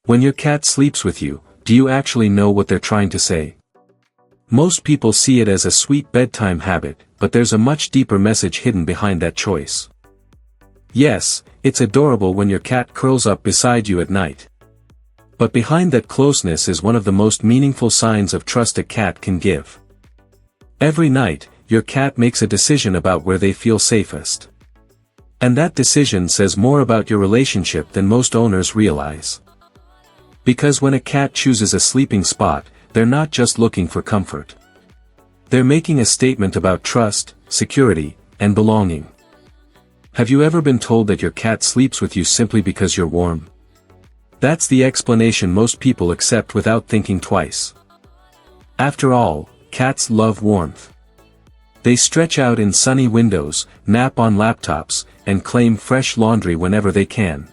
When your cat sleeps with you, do you actually know what they're trying to say? Most people see it as a sweet bedtime habit, but there's a much deeper message hidden behind that choice. Yes, it's adorable when your cat curls up beside you at night. But behind that closeness is one of the most meaningful signs of trust a cat can give. Every night, your cat makes a decision about where they feel safest. And that decision says more about your relationship than most owners realize. Because when a cat chooses a sleeping spot, they're not just looking for comfort. They're making a statement about trust, security, and belonging. Have you ever been told that your cat sleeps with you simply because you're warm? That's the explanation most people accept without thinking twice. After all, cats love warmth. They stretch out in sunny windows, nap on laptops, and claim fresh laundry whenever they can.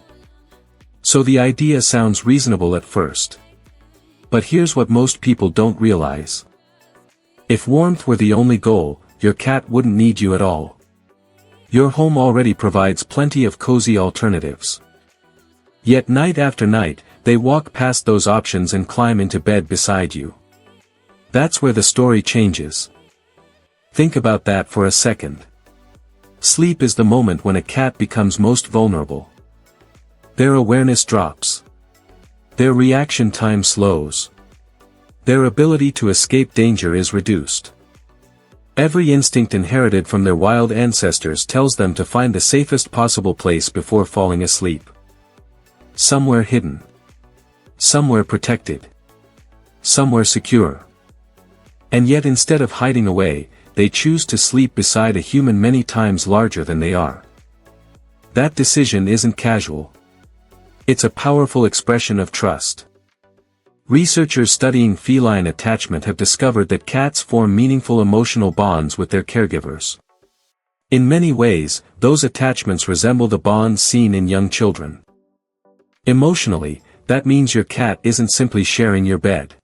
So the idea sounds reasonable at first. But here's what most people don't realize. If warmth were the only goal, your cat wouldn't need you at all. Your home already provides plenty of cozy alternatives. Yet night after night, they walk past those options and climb into bed beside you. That's where the story changes. Think about that for a second. Sleep is the moment when a cat becomes most vulnerable. Their awareness drops. Their reaction time slows. Their ability to escape danger is reduced. Every instinct inherited from their wild ancestors tells them to find the safest possible place before falling asleep. Somewhere hidden. Somewhere protected. Somewhere secure. And yet instead of hiding away, they choose to sleep beside a human many times larger than they are. That decision isn't casual. It's a powerful expression of trust. Researchers studying feline attachment have discovered that cats form meaningful emotional bonds with their caregivers. In many ways, those attachments resemble the bonds seen in young children. Emotionally, that means your cat isn't simply sharing your bed.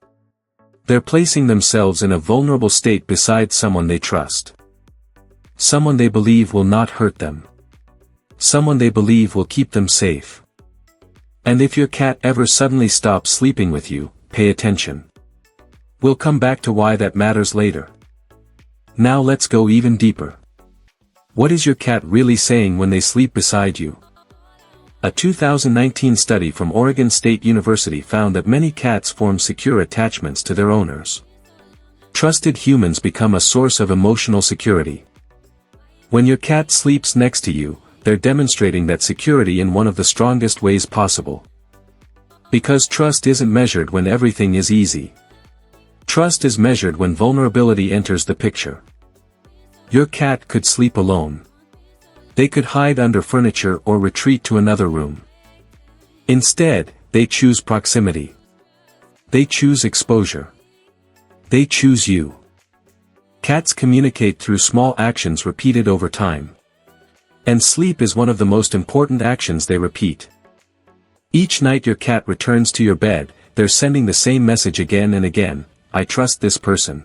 They're placing themselves in a vulnerable state beside someone they trust. Someone they believe will not hurt them. Someone they believe will keep them safe. And if your cat ever suddenly stops sleeping with you, pay attention. We'll come back to why that matters later. Now let's go even deeper. What is your cat really saying when they sleep beside you? A 2019 study from Oregon State University found that many cats form secure attachments to their owners. Trusted humans become a source of emotional security. When your cat sleeps next to you, they're demonstrating that security in one of the strongest ways possible. Because trust isn't measured when everything is easy. Trust is measured when vulnerability enters the picture. Your cat could sleep alone. They could hide under furniture or retreat to another room. Instead, they choose proximity. They choose exposure. They choose you. Cats communicate through small actions repeated over time. And sleep is one of the most important actions they repeat. Each night your cat returns to your bed, they're sending the same message again and again: I trust this person.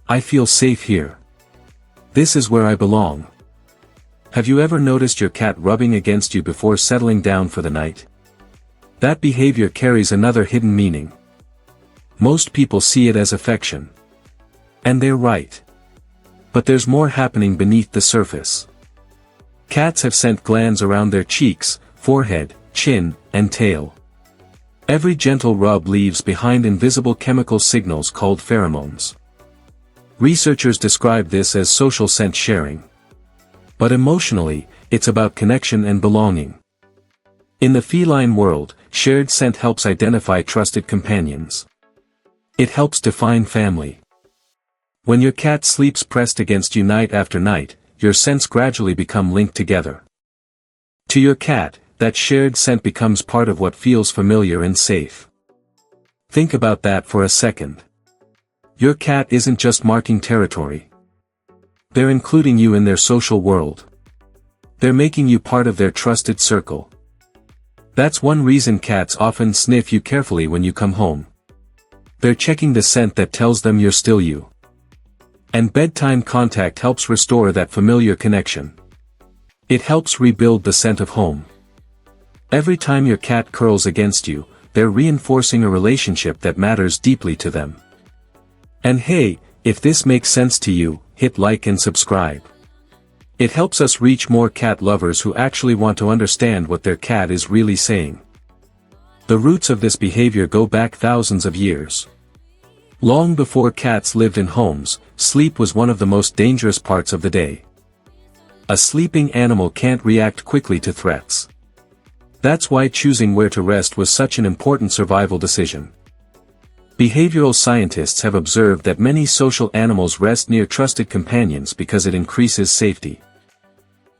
I feel safe here. This is where I belong. Have you ever noticed your cat rubbing against you before settling down for the night? That behavior carries another hidden meaning. Most people see it as affection. And they're right. But there's more happening beneath the surface. Cats have scent glands around their cheeks, forehead, chin, and tail. Every gentle rub leaves behind invisible chemical signals called pheromones. Researchers describe this as social scent sharing. But emotionally, it's about connection and belonging. In the feline world, shared scent helps identify trusted companions. It helps define family. When your cat sleeps pressed against you night after night, your scents gradually become linked together. To your cat, that shared scent becomes part of what feels familiar and safe. Think about that for a second. Your cat isn't just marking territory. They're including you in their social world. They're making you part of their trusted circle. That's one reason cats often sniff you carefully when you come home. They're checking the scent that tells them you're still you. And bedtime contact helps restore that familiar connection. It helps rebuild the scent of home. Every time your cat curls against you, they're reinforcing a relationship that matters deeply to them. And hey, if this makes sense to you, hit like and subscribe. It helps us reach more cat lovers who actually want to understand what their cat is really saying. The roots of this behavior go back thousands of years. Long before cats lived in homes, sleep was one of the most dangerous parts of the day. A sleeping animal can't react quickly to threats. That's why choosing where to rest was such an important survival decision. Behavioral scientists have observed that many social animals rest near trusted companions because it increases safety.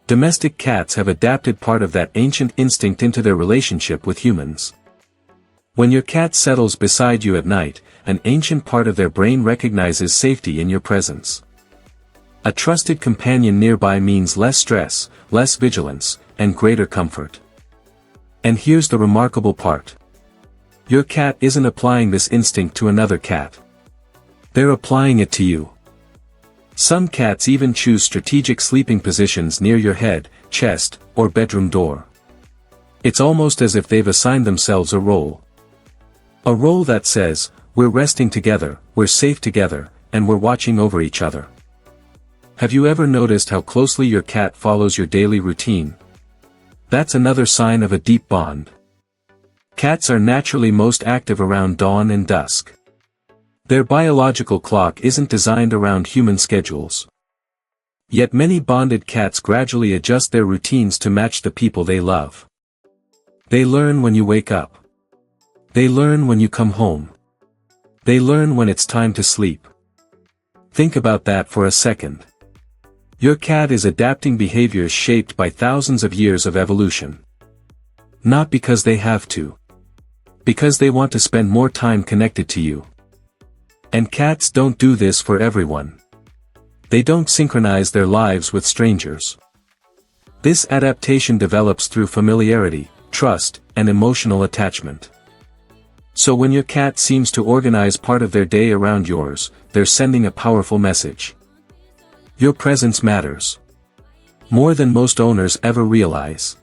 Domestic cats have adapted part of that ancient instinct into their relationship with humans. When your cat settles beside you at night, an ancient part of their brain recognizes safety in your presence. A trusted companion nearby means less stress, less vigilance, and greater comfort. And here's the remarkable part. Your cat isn't applying this instinct to another cat. They're applying it to you. Some cats even choose strategic sleeping positions near your head, chest, or bedroom door. It's almost as if they've assigned themselves a role. A role that says, we're resting together, we're safe together, and we're watching over each other. Have you ever noticed how closely your cat follows your daily routine? That's another sign of a deep bond. Cats are naturally most active around dawn and dusk. Their biological clock isn't designed around human schedules. Yet many bonded cats gradually adjust their routines to match the people they love. They learn when you wake up. They learn when you come home. They learn when it's time to sleep. Think about that for a second. Your cat is adapting behaviors shaped by thousands of years of evolution. Not because they have to. Because they want to spend more time connected to you. And cats don't do this for everyone. They don't synchronize their lives with strangers. This adaptation develops through familiarity, trust, and emotional attachment. So when your cat seems to organize part of their day around yours, they're sending a powerful message. Your presence matters. More than most owners ever realize.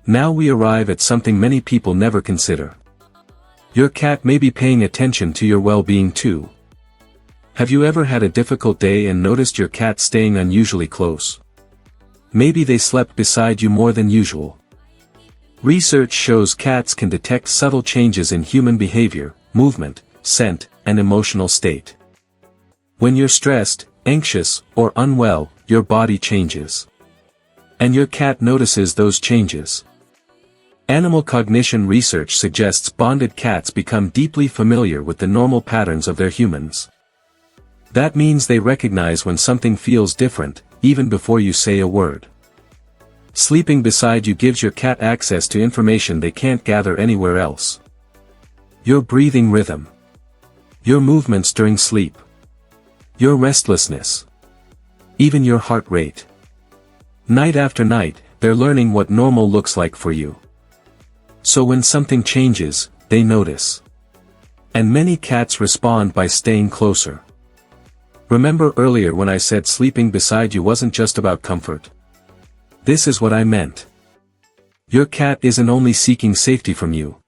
Now we arrive at something many people never consider. Your cat may be paying attention to your well-being too. Have you ever had a difficult day and noticed your cat staying unusually close? Maybe they slept beside you more than usual. Research shows cats can detect subtle changes in human behavior, movement, scent, and emotional state. When you're stressed, anxious, or unwell, your body changes. And your cat notices those changes. Animal cognition research suggests bonded cats become deeply familiar with the normal patterns of their humans. That means they recognize when something feels different, even before you say a word. Sleeping beside you gives your cat access to information they can't gather anywhere else. Your breathing rhythm. Your movements during sleep. Your restlessness. Even your heart rate. Night after night, they're learning what normal looks like for you. So when something changes, they notice. And many cats respond by staying closer. Remember earlier when I said sleeping beside you wasn't just about comfort? This is what I meant. Your cat isn't only seeking safety from you.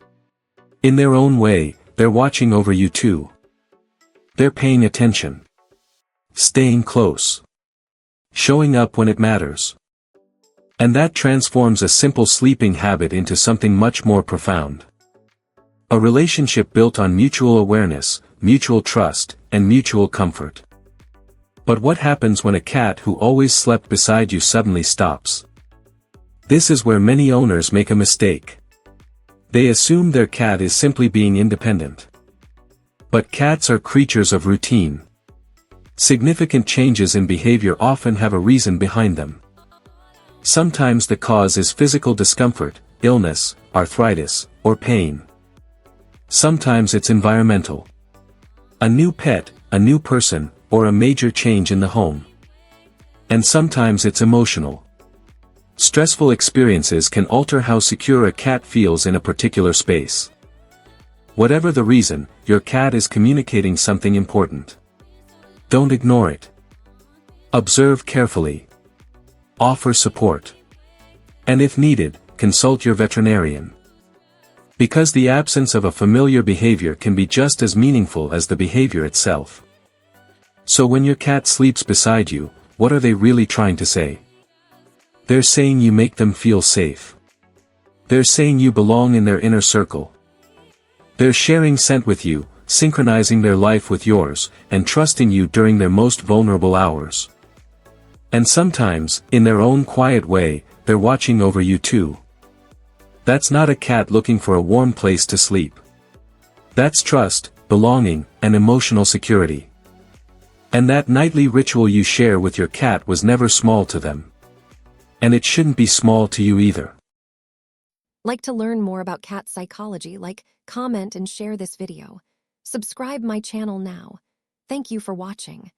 In their own way, they're watching over you too. They're paying attention. Staying close. Showing up when it matters. And that transforms a simple sleeping habit into something much more profound. A relationship built on mutual awareness, mutual trust, and mutual comfort. But what happens when a cat who always slept beside you suddenly stops? This is where many owners make a mistake. They assume their cat is simply being independent. But cats are creatures of routine. Significant changes in behavior often have a reason behind them. Sometimes the cause is physical discomfort, illness, arthritis, or pain. Sometimes it's environmental. A new pet, a new person, or a major change in the home. And sometimes it's emotional. Stressful experiences can alter how secure a cat feels in a particular space. Whatever the reason, your cat is communicating something important. Don't ignore it. Observe carefully. Offer support. And if needed, consult your veterinarian. Because the absence of a familiar behavior can be just as meaningful as the behavior itself. So when your cat sleeps beside you, what are they really trying to say? They're saying you make them feel safe. They're saying you belong in their inner circle. They're sharing scent with you, synchronizing their life with yours, and trusting you during their most vulnerable hours. And sometimes, in their own quiet way, they're watching over you too. That's not a cat looking for a warm place to sleep. That's trust, belonging, and emotional security. And that nightly ritual you share with your cat was never small to them. And it shouldn't be small to you either. Like to learn more about cat psychology? Comment and share this video. Subscribe my channel now. Thank you for watching.